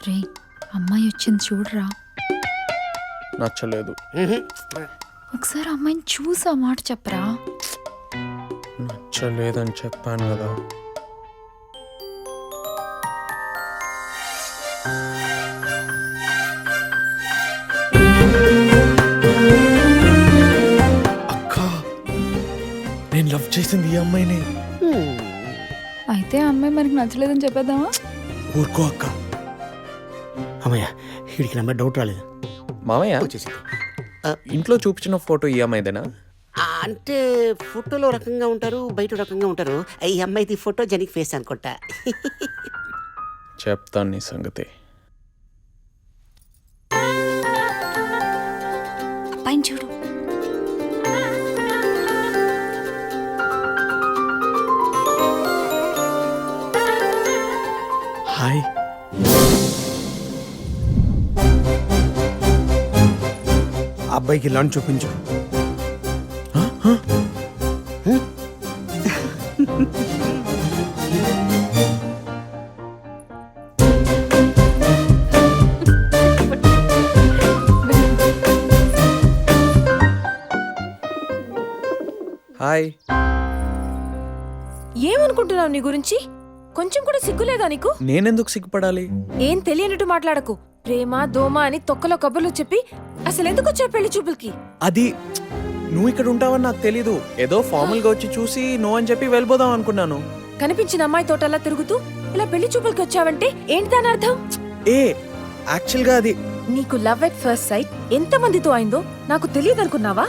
రే అమ్మాయి వచ్చింది చూడరా. నచ్చలేదు. ఒకసారి అమ్మాయిని చూసా మాట చెప్పరా. నచ్చలేదని చెప్పాను కదా. అక్క, నేను లవ్ చేసింది ఈ అమ్మాయిని. అయితే ఆ అమ్మాయి మనకి నచ్చలేదని చెప్పేద్దామా? ఊరుకో అక్క. అమ్మయ్య, వీడికి నమ్మే డౌట్ రాలేదు. మామయ్య, వచ్చేసింది. ఇంట్లో చూపించిన ఫోటో ఈ అమ్మాయిదేనా? అంటే ఫోటోలో రకంగా ఉంటారు, బయట రకంగా ఉంటారు. ఈ అమ్మాయిది ఫోటో జనిక్ ఫేస్ అనుకుంటా. చెప్తాను నీ సంగతి. పైన చూడు. హాయ్. అబ్బాయికి లంచ్ చూపించు. హాయ్. ఏమనుకుంటున్నావు నీ గురించి? కొంచెం కూడా సిగ్గులేదా నీకు? నేనెందుకు సిగ్గుపడాలి? ఏం తెలియనట్టు మాట్లాడకు. ప్రేమ దోమ అని తొక్కలో కబుర్లు చెప్పి అసలు ఎందుకు వచ్చావు పెళ్లి చూపులకి? అది నువ్వు ఇక్కడ ఉంటావని నాకు తెలీదు. ఏదో ఫార్మల్ గా వచ్చి చూసి నో అని చెప్పి వెళ్ళిపోదాం అనుకున్నాను. కనిపించిన అమ్మాయి తోటలా తిరుగుతూ ఇలా పెళ్లి చూపులకి వచ్చావంటే ఏంటి దాని అర్థం? యాక్చువల్ గా అది నీకు లవ్ ఎట్ ఫస్ట్ సైట్ ఎంత మందితో అయిందో నాకు తెలియదు అనుకున్నావా?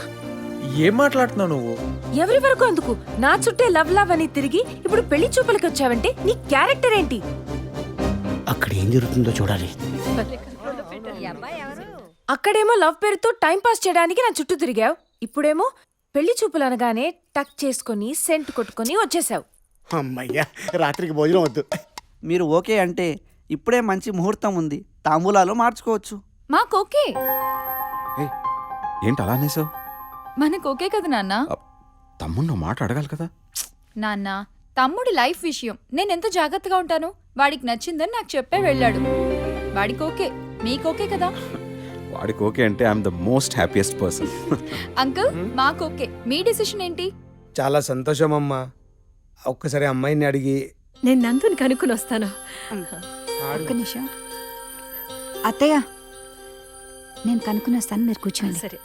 ఏం మాట్లాడుతున్నావు నువ్వు? ఎవరి వరకు అందుకు నా చుట్టే లవ్ లవ్ అని తిరిగి ఇప్పుడు పెళ్లి చూపులకి వచ్చావంటే నీ క్యారెక్టర్ ఏంటి? అక్కడ ఏం జరుగుతుందో చూడాలి. అక్కడేమో లవ్ పేరుతో టైం పాస్ చేయడానికి నా చుట్టూ తిరిగావు. ఇప్పుడేమో పెళ్లి చూపులు అనగానే టక్ చేసుకుని సెంట్ కొట్టుకుని వచ్చేసావు. అమ్మయ్యా, రాత్రికి భోజనం వద్దు. మీరు ఓకే అంటే ఇప్పుడే మంచి ముహూర్తం ఉంది, తాంబూలాలు మార్చుకోవచ్చు. మాకు ఓకే. ఏంటి అలా అనేసావు? మనకు ఓకే కదా నాన్న. తమ్ముడు మాట అడగాలి కదా. నాన్న, తమ్ముడి లైఫ్ విషయం నేను ఎంత జాగ్రత్తగా ఉంటాను. వాడికి నచ్చిందని నాకు చెప్పే వెళ్ళాడు. వాడికి ఓకే, మీకు ఓకే కదా? వాడికి ఓకే అంటే I'm the most happiest person. Uncle, మాకు ఓకే. మీ డిసిషన్ ఏంటి? చాలా సంతోషం అమ్మా. ఒక్కసారి అమ్మాయిని అడిగి నేను నందుని కనుక్కుని వస్తాను. ఒక్క నిమిషం అత్తయ్య, నేను కనుక్కుని వస్తాను, మీరు కూర్చోండి. సరే.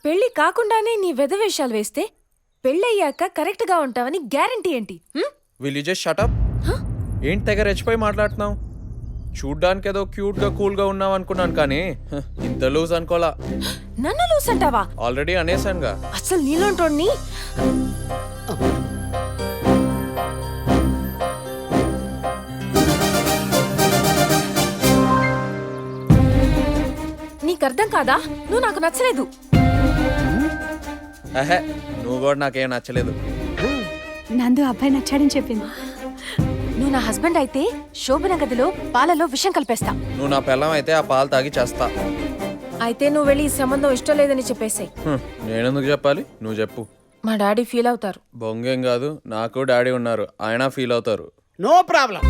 పెళ్లి కాకుండానే నీ వెధవేషాలు వేస్తే పెళ్ళయ్యాక కరెక్ట్ గా ఉంటావని గ్యారంటీ ఏంటి? Will you just shut up? ఏంటి తెగ రెచ్చిపోయి మాట్లాడుతున్నావు? చూడ్డానికి ఏదో క్యూట్ గా కూల్ గా ఉన్నావు అనుకున్నాను, కానీ ఇంత లూజ్ అనుకోలా. నన్ను లూస్ అంటావా? ఆల్రెడీ అనేసానుగా. అసలు నీలోంటోడ్ని. నీకు అర్థం కాదా? నువ్వు నాకు నచ్చలేదు. నువ్వు కూడా నాకేం నచ్చలేదు. నందు అబ్బాయి నచ్చాడని చెప్పింది. నువ్వు నా హస్బెండ్ అయితే శోభన గదిలో పాలలో విషం కలిపేస్తా. నువ్వు నా పిల్లం అయితే ఆ పాలు తాగి చేస్తా. అయితే నువ్వు వెళ్ళి ఈ సంబంధం ఇష్టం లేదని చెప్పేసాయి. నేనెందుకు చెప్పాలి? నువ్వు చెప్పు. మా డాడీ ఫీల్ అవుతారు. బొంగేం కాదు, నాకు డాడీ ఉన్నారు, ఆయన ఫీల్ అవుతారు. No problem.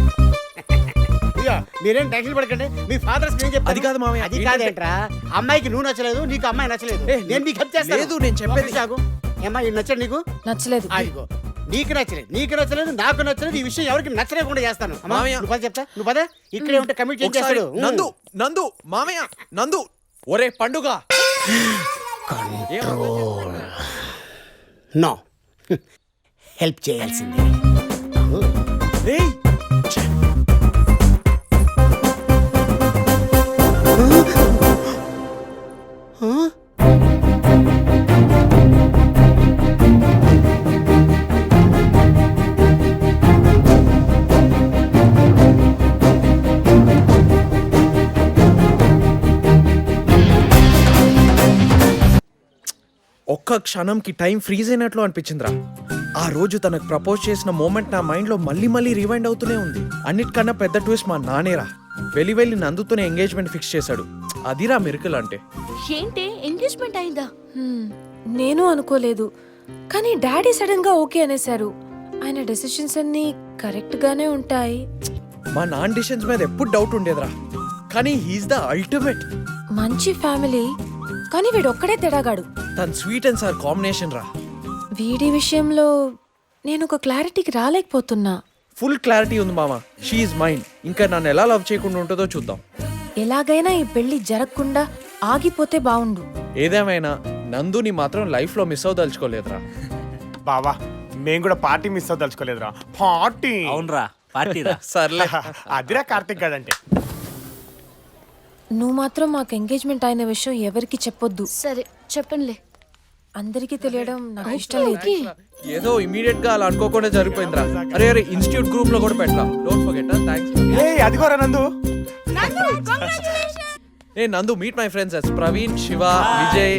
మీరేం టెన్షన్ పడకండి. మీ ఫాదర్స్ ఏం చెప్పారు? అది కాదు మామయ్య. అది కాదేంట్రా, అమ్మాయికి నువ్వు నచ్చలేదు, నీకు అమ్మాయి నచ్చలేదు. నేను నీకు హెల్ప్ చేస్తాను. లేదు, నేను చెప్పేది సాగు. ఏమ్మా, ఇది నచ్చడు నీకు? నచ్చలేదు. ఆగిపో. నీకు నచ్చలేదు, నీకు నచ్చలేదు, నాకు నచ్చలేదు. ఈ విషయం ఎవరికి నచ్చలేకుండా చేస్తాను. అమ్మా, మామయ్య. నువ్వు పద చెప్తా. నువ్వు పద. ఇక్కడే ఉంటే కమిట్ ఒకసారి చేస్తాడు. నందు, నందు, మామయ్య, నందు. ఒరే పండుగ. నో, హెల్ప్ చేయాల్సిందే. ఏయ్, ఒక్క క్షణంకి టైం ఫ్రీజ్ అయినట్లు అనిపించిందిరా. ఆ రోజు తనకు ప్రపోజ్ చేసిన మూమెంట్ నా మైండ్ లో మళ్ళీ మళ్ళీ రివైండ్ అవుతూనే ఉంది. అన్నిటికన్నా పెద్ద ట్విస్ట్ మా నానేరా. వెళ్ళి నందుతోనే ఎంగేజ్మెంట్ ఫిక్స్ చేశాడు. అదిరా మిరకల్ అంటే. ఏంటి ఎంగేజ్మెంట్ అయిందా? నేను అనుకోలేదు, కానీ డాడీ సడన్ గా ఓకే అనేశారు. ఆయన డెసిషన్స్ అన్ని కరెక్ట్ గానే ఉంటాయి. మా నాన్న డిసిషన్స్ మీద ఎప్పుడు డౌట్ ఉండేదిరా. కానీ హీస్ ద అల్టిమేట్. మంచి ఫ్యామిలీ, కానీ వీడు ఒక్కడే తెడాగాడు. తన స్వీట్ అండ్ సార్ కాంబినేషన్ రా. వీడి విషయంలో నేను ఒక క్లారిటీకి రాలేకపోతున్నా. ఫుల్ క్లారిటీ ఉంది మామ. షీఈ్ మైండ్. ఇంకా నన్ను ఎలా లవ్ చేయకుండా ఉంటుందో చూద్దాం. ఎలాగైనా ఈ పెళ్లి జరగకుండా ఆగిపోతే బావుండు. ఏదేమైనా నందుని మాత్రం లైఫ్ లో మిస్ అవదలుచుకోలేదురా. బావా మేము కూడా పార్టీ మిస్ అవ్వదలుచుకోలేదురా. పార్టీ అవునరా పార్టీరా. సర్లే. అదిరా కార్తిక్ గాడంటే. నువ్వు మాత్రం మాకు ఎంగేజ్మెంట్ అయిన విషయం ఎవరికి చెప్పొద్దు. సరే చెప్పనులే. అందరికీ తెలియడం నాకు ఇష్టం లేదు. ఏదో ఇమీడియట్ గా అలా అనుకోకుండా జరిగిపోయిందిరా. అరే ఇన్స్టిట్యూట్ గ్రూప్ లో కూడా పెట్టరా. Don't forget. థాంక్స్. అదిగోరా నందు. ఏ నందు, మీట్ మై ఫ్రెండ్స్ అస్ ప్రవీణ్, శివ, విజయ్.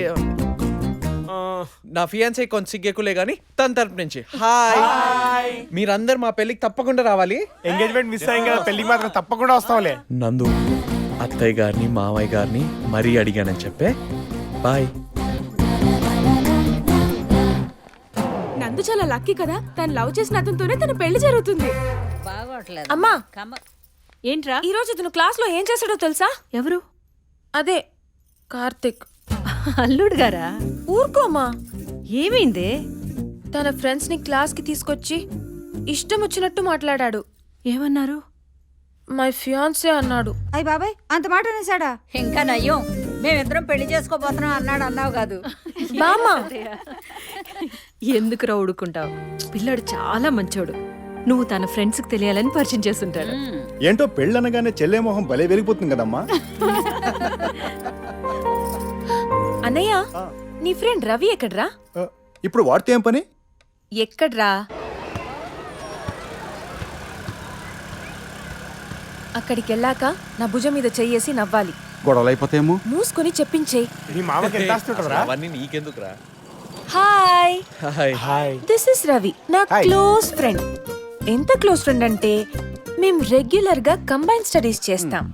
నా ఫియాన్సీ కొంచెం సిగ్గెక్కులే గానీ తన తరపు నుంచి హాయ్. మీరందరు మా పెళ్లికి తప్పకుండా రావాలి. ఎంగేజ్మెంట్ మిస్ అయ్యింది కదా, పెళ్లికి మాత్రం తప్పకుండా వస్తాంలే. నందు, అత్తయ్య గారిని మామయ్య గారిని మరీ అడిగానని చెప్పే. బాయ్. నందు చాలా లక్కీ కదా, తను లవ్ చేసిన అతనితోనే తన పెళ్లి జరుగుతుంది. అమ్మా, ఏంట్రా ఈ రోజు ఇతను క్లాస్ లో ఏం చేశాడో తెలుసా? ఎవరు? అదే కార్తిక్. అల్లుడు గారా? ఊరుకోమా. ఏమైందే? తన ఫ్రెండ్స్ ని క్లాస్ కి తీసుకొచ్చి ఇష్టం వచ్చినట్టు మాట్లాడాడు. ఏమన్నారు? మై ఫియాన్సే అన్నాడు. అయ్య బాబాయ్, అంత మాట అనేసాడా? ఇంకా నయ్యం, మేమిద్దరం పెళ్లి చేసుకోబోతున్నాం అన్నావు కాదు. బామ్మా, ఎందుకు ఉడుకుంటావు? పిల్లాడు చాలా మంచోడు. నువ్వు తన ఫ్రెండ్స్ కి తెలియాలని పరిచయం చేస్తుంటాడు. ఏంటో పెళ్ళనగానే చెల్లె మొహం భలే వెలిగిపోతుంది కదమ్మా. అన్నయ్య, నీ ఫ్రెండ్ రవి ఎక్కడ్రా? ఇప్పుడు వాడితే ఏం పని? ఎక్కడ్రా? అక్కడికి వెళ్ళాక నా భుజం మీద చెయ్యేసి నవ్వాలి. గొడవలు అయిపోతేమో. మూసుకొని చెప్పించేయి. నీ మామకి ఎంత ఆస్తుంటదిరా? అవన్నీ నీకెందుకురా. Hi, hi. Hi. This is Ravi, నా Hi. Close friend. ఎంత క్లోజ్ ఫ్రెండ్ అంటే మేము రెగ్యులర్ గా కంబైన్ స్టడీస్ చేస్తాం.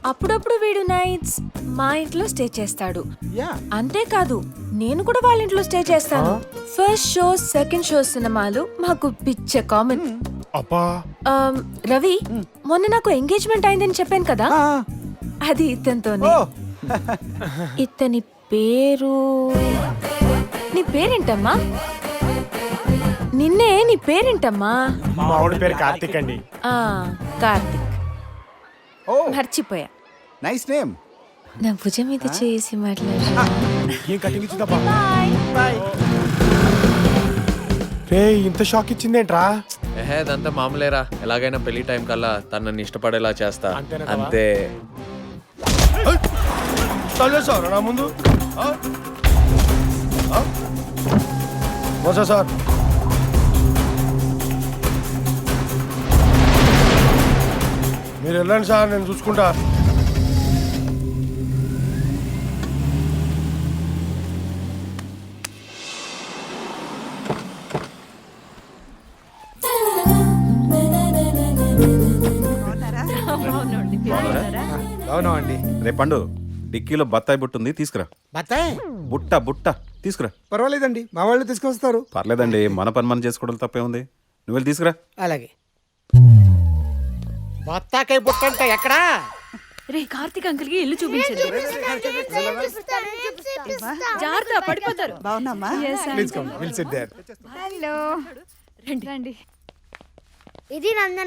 అప్పుడప్పుడు వీడు నైట్స్ మా ఇంట్లో స్టే చేస్తాడు. అంతేకాదు, నేను కూడా వాళ్ళ ఇంట్లో స్టే చేస్తాను. ఫస్ట్ షో, సెకండ్ షో సినిమాలు మాకు పిచ్చ కామన్. అబ్బా. రవి, మొన్న నాకు ఎంగేజ్మెంట్ అయిందని చెప్పాను కదా, అది ఇతనితోనే. ఇతని పేరు, నీ పేరేంటమ్మా? నిన్నే, నీ పేరేంటమ్మా? మా ఆవిడ పేరు కార్తిక్ అండి. కార్తిక్. మర్చిపోయా. Nice name. నా భుజం మీద చేసి మాట్లాడు. ఏం కటింగ్ ఇచ్చిందబ్బా? రే, ఇంత షాక్ ఇచ్చిందేంట్రా? అదంతా మామూలేరా. ఎలాగైనా పెళ్లి టైం కల్లా తనని ఇష్టపడేలా చేస్తా. అంతేనా బావ? అంతే. నా ముందు సార్ మీరు వెళ్ళండి సార్, నేను చూసుకుంటా. అవునా అండి. రేపండు డిక్కీలో బత్తాయి బుట్ట ఉంది, తీసుకురా. బత్తాయి బుట్ట బుట్ట తీసుకురా. పర్వాలేదండి, మా వాళ్ళు తీసుకొస్తారు. పర్లేదండి, మన పని మనం చేసుకోవడం తప్పే ఉంది. నువ్వు వెళ్ళి తీసుకురా. అలాగే. బత్తాకాయ బుట్టంట ఎక్కడా? రే, కార్తీక్ అంకుల్ కి ఇల్లు చూపించండి. జాగ్రత్త, పడిపోతారు. బాగున్నామా? Please come, will sit there. Hello, రండి. ఇది నందన